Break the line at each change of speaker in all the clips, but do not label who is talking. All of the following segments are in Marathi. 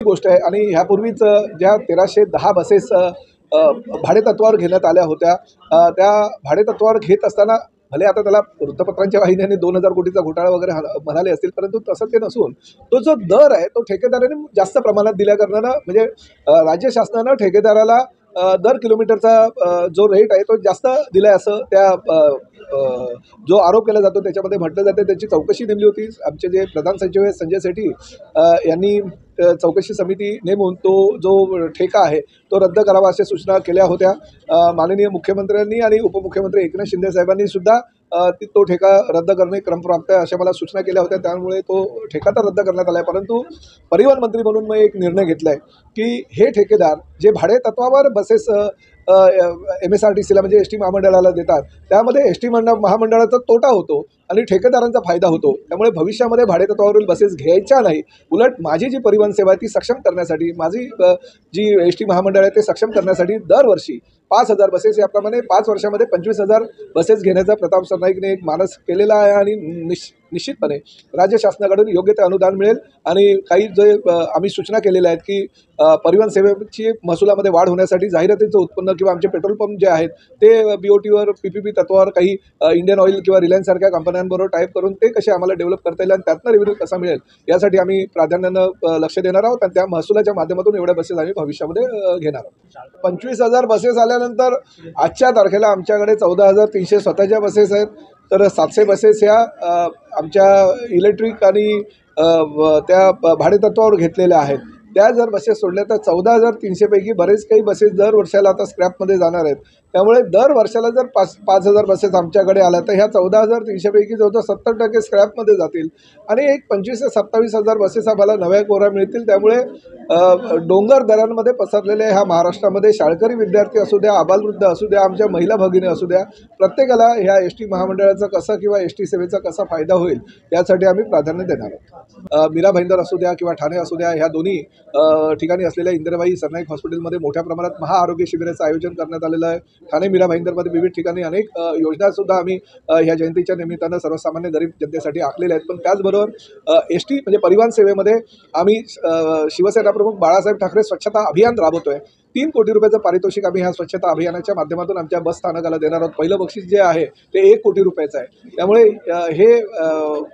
गोष्ट आहे। आणि ह्यापूर्वीच ज्या 1310 बसेस भाडेतत्वावर घेण्यात आल्या होत्या, त्या भाडेतत्वावर घेत असताना भले आता त्याला वृत्तपत्रांच्या वाहिन्यांनी 2000 कोटीचा घोटाळा वगैरे म्हणाले असतील, परंतु तसं ते नसून तो जो दर आहे तो ठेकेदाराने जास्त प्रमाणात दिल्या कारणानं म्हणजे राज्य शासनानं ठेकेदाराला दर किलोमीटरचा जो रेट आहे तो जास्त दिला आहे असं त्या जो आरोप केला जातो त्याच्यामध्ये म्हटलं जातं। त्याची चौकशी नेमली होती। आमचे जे प्रधान सचिव आहेत संजय सेठी यांनी चौकशी समिती नेमून तो जो ठेका आहे तो रद्द करावा अशा सूचना केल्या होत्या। माननीय मुख्यमंत्र्यांनी आणि उपमुख्यमंत्री एकनाथ शिंदे साहेबांनी सुद्धा तो ठेका रद्द करणे क्रमप्राप्त आहे अशा मला सूचना केल्या होत्या। त्यामुळे तो ठेका तर रद्द करण्यात आला आहे, परंतु परिवहन मंत्री म्हणून मी एक निर्णय घेतला आहे की हे ठेकेदार जे भाडेतत्वावर बसेस MSRTCला म्हणजे एस टी महामंडळाला देतात त्यामध्ये एस टी महामंडळाचा तोटा होतो आणि ठेकेदारांचा फायदा होतो। त्यामुळे भविष्यामध्ये भाडेतत्वावरील बसेस घ्यायच्या नाही, उलट माझी जी परिवहन सेवा आहे ती सक्षम करण्यासाठी, माझी जी एस टी महामंडळ आहे ते सक्षम करण्यासाठी दरवर्षी 5000 बसेस याप्रमाणे 5 वर्षामध्ये 25,000 बसेस घेण्याचा प्रताप सरनाईकने एक मानस केलेला आहे। आणि निश्चितपणे राज्य शासनाकडून योग्य ते अनुदान मिळेल। आणि काही जे आम्ही सूचना केलेल्या आहेत की परिवहन सेवेची महसुलामध्ये वाढ होण्यासाठी जाहिरातीचं उत्पन्न किंवा आमचे पेट्रोल पंप जे आहेत ते BOTवर PPP तत्वावर काही इंडियन ऑइल किंवा रिलायन्ससारख्या कंपन्यांबरोबर टाईप करून ते कसे आम्हाला डेव्हलप करता येईल आणि त्यातनं रेव्हेन्यू कसा मिळेल यासाठी आम्ही प्राधान्यानं लक्ष देणार आहोत आणि त्या महसुलाच्या माध्यमातून एवढ्या बसेस आम्ही भविष्यामध्ये घेणार आहोत। 25,000 बसेस आल्यानंतर आजच्या तारखेला आमच्याकडे 14,300 स्वतःच्या बसेस आहेत, तर 700 बसेस ह्या आमच्या इलेक्ट्रिक आणि त्या भाडेतत्वावर घेतलेल्या आहेत। त्या जर बसेस सोडल्या तर 14,300 पैकी बरेच काही बसेस दर वर्षाला आता स्क्रॅपमध्ये जाणार आहेत। त्यामुळे दर वर्षाला जर 5,000 बसेस आमच्याकडे आल्या तर ह्या 14,300 पैकी जवळजवळ 70% स्क्रॅपमध्ये जातील आणि एक 25,000 ते 27,000 बसेस आम्हाला नव्या कोऱ्या मिळतील। त्यामुळे डोंगर दऱ्यांमध्ये पसरलेल्या ह्या महाराष्ट्रामध्ये शाळकरी विद्यार्थी असू द्या, आबालवृद्ध असू द्या, आमच्या महिला भगिनी असू द्या, प्रत्येकाला ह्या एस टी महामंडळाचा कसा किंवा एस टी सेवेचा कसा फायदा होईल यासाठी आम्ही प्राधान्य देणार आहोत। मीरा भाईंदर असू द्या किंवा ठाणे असू द्या, ह्या दोन्ही ठिकाणी असलेल्या इंदिराबाई सरनाईक हॉस्पिटलमध्ये मोठ्या प्रमाणात महाआरोग्य शिबिराचं आयोजन करण्यात आलेलं आहे। ठाणे मीरा भाईंदरमध्ये विविध ठिकाणी अनेक योजनासुद्धा आम्ही ह्या जयंतीच्या निमित्तानं सर्वसामान्य गरीब जनतेसाठी आखलेल्या आहेत। पण त्याचबरोबर एस टी म्हणजे परिवहन सेवेमध्ये आम्ही शिवसेना प्रमुख बाळासाहेब ठाकरे स्वच्छता अभियान राबवतोय। 3 कोटी रुपयाचं पारितोषिक आम्ही ह्या स्वच्छता अभियानाच्या माध्यमातून आमच्या बस स्थानकाला देणार आहोत। पहिलं बक्षीस जे आहे ते 1 कोटी रुपयाचं आहे। त्यामुळे हे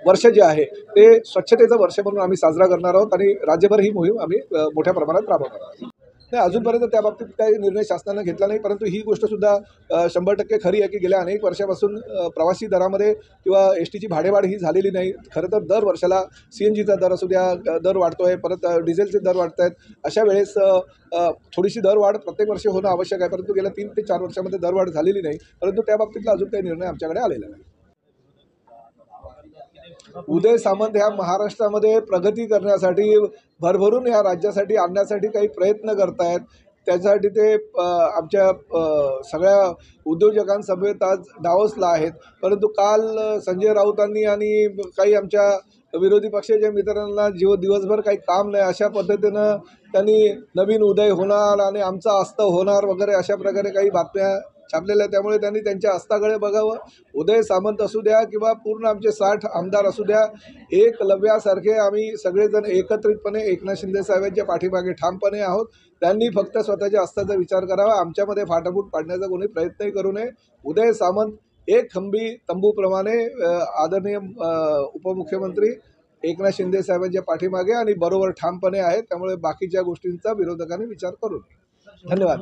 वर्ष जे आहे ते स्वच्छतेचं वर्ष म्हणून आम्ही साजरा करणार आहोत आणि राज्यभर ही मोहीम आम्ही मोठ्या प्रमाणात राबवणार आहोत। नाही, अजूनपर्यंत त्या बाबतीत काही निर्णय शासनानं घेतला नाही, परंतु ही गोष्टसुद्धा 100% खरी आहे की गेल्या अनेक वर्षापासून प्रवासी दरामध्ये किंवा एस टीची भाडेवाढ ही झालेली नाही। खरं तर दर वर्षाला CNGचा दर असू द्या दर वाढतो आहे, परत डिझेलचे दर वाढत आहेत। अशा वेळेस थोडीशी दरवाढ प्रत्येक वर्षी होणं आवश्यक आहे, परंतु गेल्या 3 ते 4 वर्षामध्ये दरवाढ झालेली नाही, परंतु त्या बाबतीतला अजून काही निर्णय आमच्याकडे आलेला नाही। उदय सामंत ह्या महाराष्ट्रामध्ये प्रगती करण्यासाठी भरभरून ह्या राज्यासाठी आणण्यासाठी काही प्रयत्न करतायत। त्यासाठी ते आमच्या सगळ्या उद्योजकांसमवेत आज डावसला आहेत, परंतु काल संजय राऊतांनी आणि काही आमच्या विरोधी पक्षाच्या मित्रांना दिवसभर काही काम नाही अशा पद्धतीनं त्यांनी नवीन उदय होणार आणि आमचा अस्त होणार वगैरे अशा प्रकारे काही बातम्या छापलेल्या। त्यामुळे त्यांनी त्यांच्या अस्ताकडे बघावं। उदय सामंत असू द्या किंवा पूर्ण आमचे 60 आमदार असू द्या, एकलव्यासारखे आम्ही सगळेजण एकत्रितपणे एकनाथ शिंदे साहेबांच्या पाठीमागे ठामपणे आहोत। त्यांनी फक्त स्वतःच्या अस्ताचा विचार करावा, आमच्यामध्ये फाटाफूट पाडण्याचा कोणी प्रयत्नही करू नये। उदय सामंत एक खंबी तंबूप्रमाणे आदरणीय उपमुख्यमंत्री एकनाथ शिंदे साहेबांच्या पाठीमागे आणि बरोबर ठामपणे आहेत। त्यामुळे बाकीच्या गोष्टींचा विरोधकांनी विचार करू नये। धन्यवाद।